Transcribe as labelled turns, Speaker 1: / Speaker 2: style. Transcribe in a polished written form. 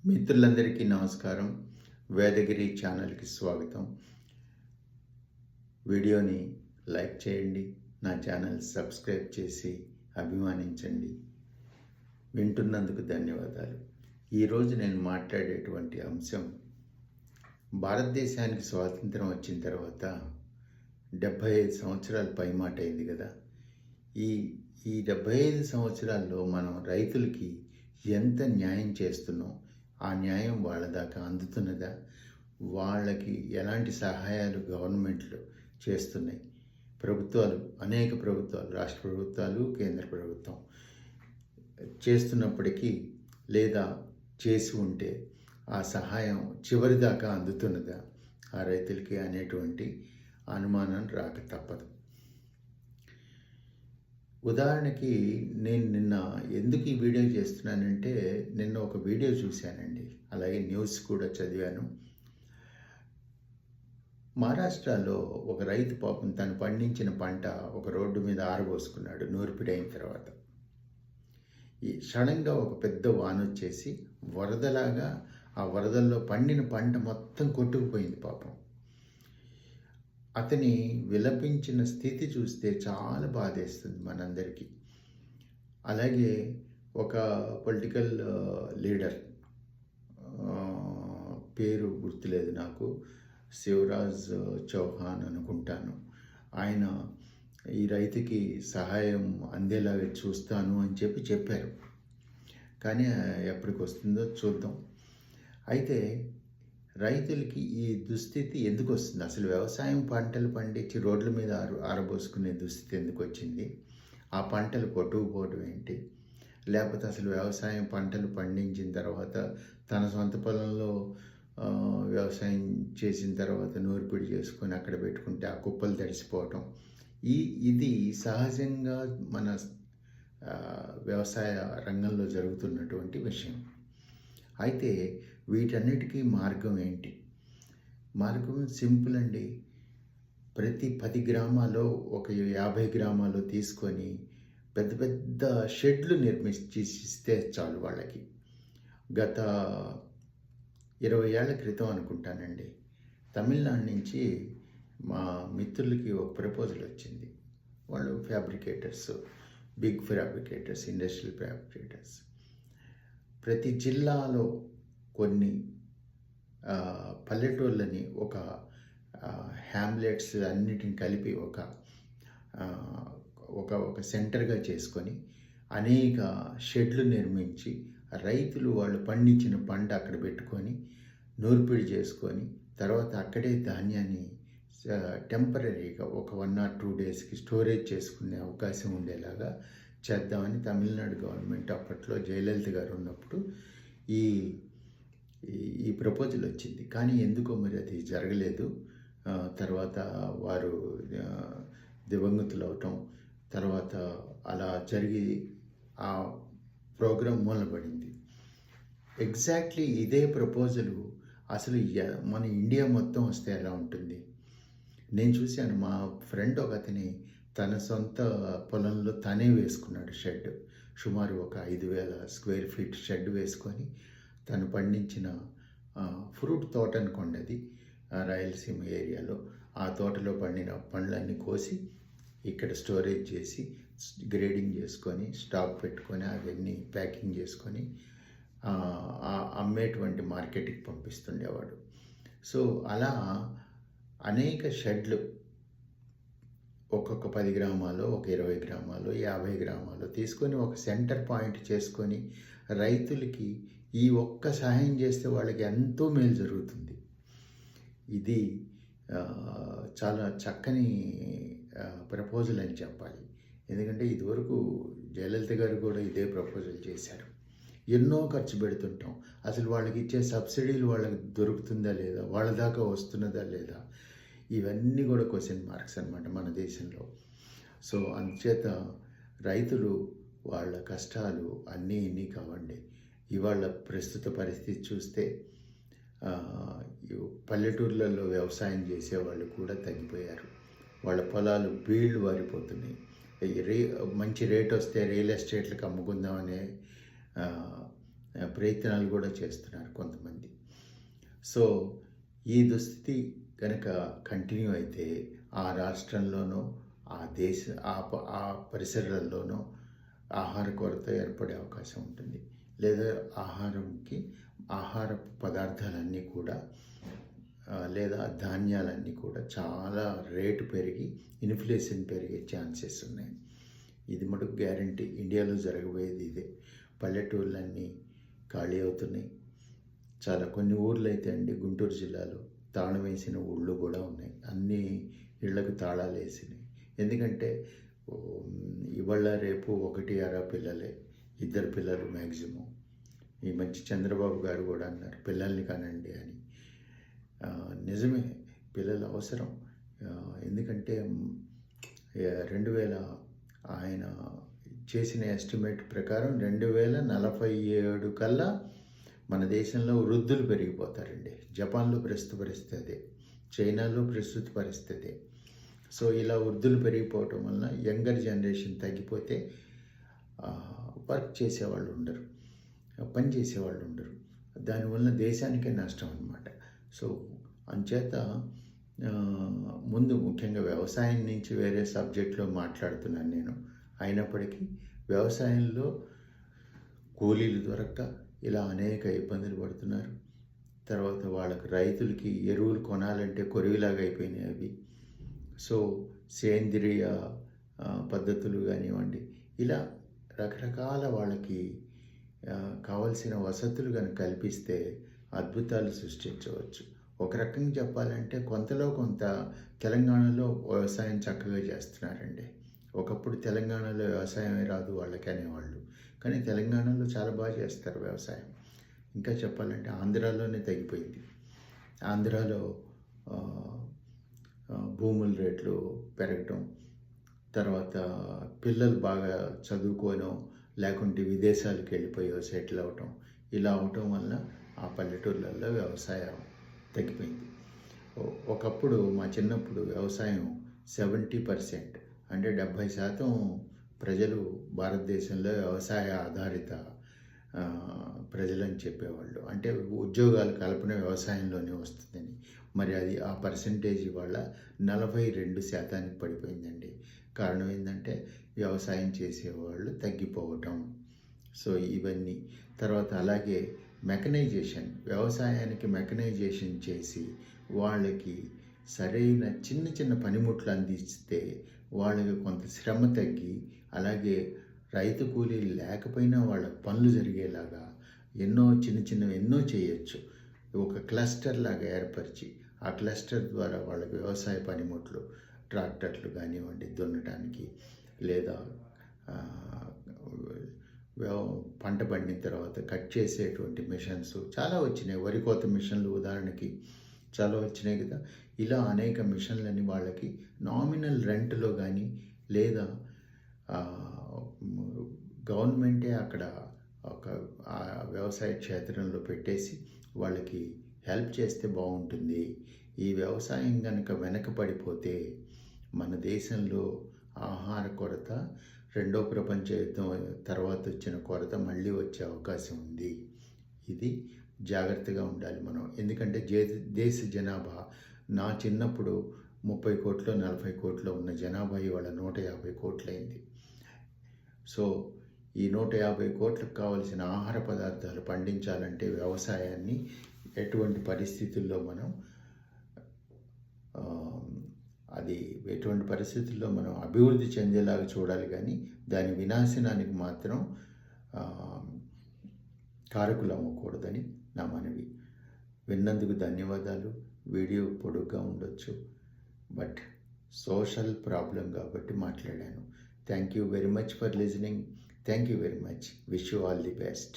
Speaker 1: మిత్రులందరికీ నమస్కారం. వేదగిరి ఛానల్కి స్వాగతం. వీడియోని లైక్ చేయండి, నా ఛానల్ సబ్స్క్రైబ్ చేసి అభిమానించండి. వింటున్నందుకు ధన్యవాదాలు. ఈరోజు నేను మాట్లాడేటువంటి అంశం, భారతదేశానికి స్వాతంత్రం వచ్చిన తర్వాత 75 సంవత్సరాలు పైమాట అయింది కదా. ఈ ఈ 75 సంవత్సరాల్లో మనం రైతులకి ఎంత న్యాయం చేస్తున్నాం, ఆ న్యాయం వాళ్ళ దాకా అందుతున్నదా, వాళ్ళకి ఎలాంటి సహాయాలు గవర్నమెంట్లు చేస్తున్నాయి, ప్రభుత్వాలు, అనేక ప్రభుత్వాలు, రాష్ట్ర ప్రభుత్వాలు, కేంద్ర ప్రభుత్వం చేస్తున్నప్పటికీ లేదా చేసి ఉంటే ఆ సహాయం చివరి దాకా అందుతున్నదా ఆ రైతులకి అనేటువంటి అనుమానం రాక తప్పదు. ఉదాహరణకి నేను నిన్న ఎందుకు ఈ వీడియో చేస్తున్నానంటే, నిన్న ఒక వీడియో చూశానండి, అలాగే న్యూస్ కూడా చదివాను. మహారాష్ట్రలో ఒక రైతు పాపం తను పండించిన పంట ఒక రోడ్డు మీద ఆరబోసుకున్నాడు నూర్పిడి అయిన తర్వాత. ఈ సడన్గా ఒక పెద్ద వాన వచ్చేసి వరదలాగా ఆ వరదల్లో పండిన పంట మొత్తం కొట్టుకుపోయింది పాపం. అతని విలపించిన స్థితి చూస్తే చాలా బాధేస్తుంది మనందరికీ. అలాగే ఒక పొలిటికల్ లీడర్, పేరు గుర్తులేదు నాకు, శివరాజ్ చౌహాన్ అనుకుంటాను, ఆయన ఈ రైతుకి సహాయం అందేలాగా చూస్తాను అని చెప్పారు. కానీ ఎప్పటికి వస్తుందో చూద్దాం. అయితే రైతులకి ఈ దుస్థితి ఎందుకు వస్తుంది? అసలు వ్యవసాయం పంటలు పండించి రోడ్ల మీద ఆరబోసుకునే దుస్థితి ఎందుకు వచ్చింది? ఆ పంటలు కొట్టుకుపోవడం ఏంటి? లేకపోతే అసలు వ్యవసాయం పంటలు పండించిన తర్వాత తన సొంత పొలంలో వ్యవసాయం చేసిన తర్వాత నూర్పిడి చేసుకొని అక్కడ పెట్టుకుంటే ఆ కుప్పలు తడిసిపోవటం, ఇది సహజంగా మన వ్యవసాయ రంగంలో జరుగుతున్నటువంటి విషయం. అయితే వీటన్నిటికీ మార్గం ఏంటి? మార్గం సింపుల్ అండి. ప్రతి 10 గ్రామాల్లో ఒక 50 గ్రామాల్లో తీసుకొని పెద్ద పెద్ద షెడ్లు నిర్మించి ఇస్తే చాలు వాళ్ళకి. గత 20 ఏళ్ల క్రితం అనుకుంటానండి, తమిళనాడు నుంచి మా మిత్రులకి ఒక ప్రపోజల్ వచ్చింది. వాళ్ళు fabricators, big fabricators, industrial fabricators. ప్రతి జిల్లాలో కొన్ని పల్లెటూళ్ళని ఒక హ్యామ్లెట్స్ అన్నిటిని కలిపి ఒక సెంటర్గా చేసుకొని అనేక షెడ్లు నిర్మించి రైతులు వాళ్ళు పండించిన పంట అక్కడ పెట్టుకొని నూర్పిడి చేసుకొని తర్వాత అక్కడే ధాన్యాన్ని టెంపరీగా ఒక 1 or 2 డేస్కి స్టోరేజ్ చేసుకునే అవకాశం ఉండేలాగా చేద్దామని తమిళనాడు గవర్నమెంట్ అప్పట్లో జయలలిత గారు ఉన్నప్పుడు ఈ ప్రపోజల్ వచ్చింది. కానీ ఎందుకో మరి అది జరగలేదు. తర్వాత వారు దివంగతులు అవటం, తర్వాత అలా జరిగి ఆ ప్రోగ్రాం మూలపడింది. ఎగ్జాక్ట్లీ ఇదే ప్రపోజలు అసలు మన ఇండియా మొత్తం వస్తే ఎలా ఉంటుంది? నేను చూశాను, మా ఫ్రెండ్ ఒక అతని తన సొంత పొలంలో తనే వేసుకున్నాడు షెడ్. సుమారు ఒక 5,000 స్క్వేర్ ఫీట్ షెడ్ వేసుకొని తను పండించిన ఫ్రూట్ తోట అనుకోండి, అది రాయలసీమ ఏరియాలో. ఆ తోటలో పండిన పండ్లన్నీ కోసి ఇక్కడ స్టోరేజ్ చేసి గ్రేడింగ్ చేసుకొని స్టాక్ పెట్టుకొని అవన్నీ ప్యాకింగ్ చేసుకొని అమ్మేటువంటి మార్కెట్కి పంపిస్తుండేవాడు. సో అలా అనేక షెడ్లు ఒక్కొక్క 10 గ్రామాలు, ఒక 20 గ్రామాలు, 50 గ్రామాలు తీసుకొని ఒక సెంటర్ పాయింట్ చేసుకొని రైతులకి ఈ ఒక్క సహాయం చేస్తే వాళ్ళకి ఎంతో మేలు జరుగుతుంది. ఇది చాలా చక్కని ప్రపోజల్ అని చెప్పాలి. ఎందుకంటే ఇదివరకు జయలలిత గారు కూడా ఇదే ప్రపోజల్ చేశారు. ఎన్నో ఖర్చు పెడుతుంటాం, అసలు వాళ్ళకి ఇచ్చే సబ్సిడీలు వాళ్ళకి దొరుకుతుందా లేదా, వాళ్ళ దాకా వస్తున్నదా లేదా, ఇవన్నీ కూడా క్వశ్చన్ మార్క్స్ అన్నమాట మన దేశంలో. సో అందుచేత రైతులు వాళ్ళ కష్టాలు అన్నీ ఇన్ని కావండి. ఇవాళ ప్రస్తుత పరిస్థితి చూస్తే పల్లెటూర్లలో వ్యవసాయం చేసేవాళ్ళు కూడా తగ్గిపోయారు. వాళ్ళ పొలాలు బీళ్లు వారిపోతున్నాయి. మంచి రేట్ వస్తే రియల్ ఎస్టేట్లకు అమ్ముకుందామనే ప్రయత్నాలు కూడా చేస్తున్నారు కొంతమంది. సో ఈ దుస్థితి కనుక కంటిన్యూ అయితే ఆ రాష్ట్రంలోనో ఆ దేశ ఆ పరిసరాల్లోనో ఆహార కొరత ఏర్పడే అవకాశం ఉంటుంది. లేదా ఆహార పదార్థాలన్నీ కూడా లేదా ధాన్యాలన్నీ కూడా చాలా రేటు పెరిగి ఇన్ఫ్లేషన్ పెరిగే ఛాన్సెస్ ఉన్నాయి. ఇది మటుకు గ్యారంటీ. ఇండియాలో జరగబోయేది ఇదే. పల్లెటూళ్ళన్నీ ఖాళీ అవుతున్నాయి. చాలా కొన్ని ఊర్లు అయితే అండి, గుంటూరు జిల్లాలో తాళం వేసిన ఊళ్ళు కూడా ఉన్నాయి. అన్ని ఇళ్లకు తాళాలు వేసినాయి. ఎందుకంటే ఇవాళ రేపు 1 పిల్లలే, 2 పిల్లలు మ్యాక్సిమం. ఈ మంచి చంద్రబాబు గారు కూడా అన్నారు పిల్లల్ని కానండి అని. నిజమే, పిల్లలు అవసరం. ఎందుకంటే 2000 ఆయన చేసిన ఎస్టిమేట్ ప్రకారం 2047 కల్లా మన దేశంలో వృద్ధులు పెరిగిపోతారండి. జపాన్లో ప్రస్తుత పరిస్థితి అదే, చైనాలో ప్రస్తుత పరిస్థితి. సో ఇలా వృద్ధులు పెరిగిపోవటం వలన యంగర్ జనరేషన్ తగ్గిపోతే వర్క్ చేసేవాళ్ళు ఉండరు, పని చేసేవాళ్ళు ఉండరు. దానివల్ల దేశానికే నష్టం అన్నమాట. సో అంచేత ముందు ముఖ్యంగా వ్యవసాయం నుంచి వేరే సబ్జెక్ట్లో మాట్లాడుతున్నాను నేను. అయినప్పటికీ వ్యవసాయంలో కూలీలు దొరక్క ఇలా అనేక ఇబ్బందులు పడుతున్నారు. తర్వాత వాళ్ళకి రైతులకి ఎరువులు కొనాలంటే కొరివిలాగా అయిపోయినాయి అవి. సో సేంద్రియ పద్ధతులు కానివ్వండి, ఇలా రకరకాల వాళ్ళకి కావలసిన వసతులు కనుక కల్పిస్తే అద్భుతాలు సృష్టించవచ్చు. ఒక రకంగా చెప్పాలంటే కొంతలో కొంత తెలంగాణలో వ్యవసాయం చక్కగా చేస్తున్నారండి. ఒకప్పుడు తెలంగాణలో వ్యవసాయమే రాదు వాళ్ళకి అనేవాళ్ళు, కానీ తెలంగాణలో చాలా బాగా చేస్తారు వ్యవసాయం. ఇంకా చెప్పాలంటే ఆంధ్రాలోనే తగ్గిపోయింది. ఆంధ్రాలో భూముల రేట్లు పెరగటం, తర్వాత పిల్లలు బాగా చదువుకోనో లేకుంటే విదేశాలకు వెళ్ళిపోయో సెటిల్ అవటం, ఇలా అవటం వల్ల ఆ పల్లెటూర్లలో వ్యవసాయం తగ్గిపోయింది. ఒకప్పుడు మా చిన్నప్పుడు వ్యవసాయం 70%, అంటే 70% ప్రజలు భారతదేశంలో వ్యవసాయ ఆధారిత ప్రజలని చెప్పేవాళ్ళు. అంటే ఉద్యోగాల కల్పన వ్యవసాయంలోనే వస్తుందని. మరి అది ఆ పర్సంటేజ్ వల్ల 42% పడిపోయిందండి. కారణం ఏంటంటే వ్యవసాయం చేసేవాళ్ళు తగ్గిపోవటం. సో ఇవన్నీ. తర్వాత అలాగే మెకనైజేషన్, వ్యవసాయానికి మెకనైజేషన్ చేసి వాళ్ళకి సరైన చిన్న చిన్న పనిముట్లు అందిస్తే వాళ్ళకి కొంత శ్రమ తగ్గి, అలాగే రైతు కూలీలు లేకపోయినా వాళ్ళ పనులు జరిగేలాగా ఎన్నో చేయొచ్చు. ఒక క్లస్టర్ లాగా ఏర్పరిచి ఆ క్లస్టర్ ద్వారా వాళ్ళకి వ్యవసాయ పనిముట్లు, ట్రాక్టర్లు కానివ్వండి దున్నటానికి, లేదా పంట పండిన తర్వాత కట్ చేసేటువంటి మిషన్స్ చాలా వచ్చినాయి. వరి కోత మిషన్లు ఉదాహరణకి చాలా వచ్చినాయి కదా. ఇలా అనేక మిషన్లని వాళ్ళకి నామినల్ రెంట్లో కానీ, లేదా గవర్నమెంటే అక్కడ ఒక వ్యవసాయ క్షేత్రంలో పెట్టేసి వాళ్ళకి హెల్ప్ చేస్తే బాగుంటుంది. ఈ వ్యవసాయం కనుక వెనకపడిపోతే మన దేశంలో ఆహార కొరత, రెండో ప్రపంచ యుద్ధం తర్వాత వచ్చిన కొరత మళ్ళీ వచ్చే అవకాశం ఉంది. ఇది జాగ్రత్తగా ఉండాలి మనం. ఎందుకంటే దేశ జనాభా నా చిన్నప్పుడు 30 కోట్లు 40 కోట్లు ఉన్న జనాభా ఇవాళ 150 కోట్లయింది. సో ఈ 150 కోట్లకు కావలసిన ఆహార పదార్థాలు పండించాలంటే వ్యవసాయాన్ని ఎటువంటి పరిస్థితుల్లో మనం అభివృద్ధి చెందేలాగా చూడాలి, కానీ దాని వినాశనానికి మాత్రం కారకులు అవ్వకూడదని నా మనవి. విన్నందుకు ధన్యవాదాలు. వీడియో పొడుగ్గా ఉండొచ్చు, బట్ సోషల్ ప్రాబ్లం కాబట్టి మాట్లాడాను. Thank you very much for listening. Thank you very much. Wish you all the best.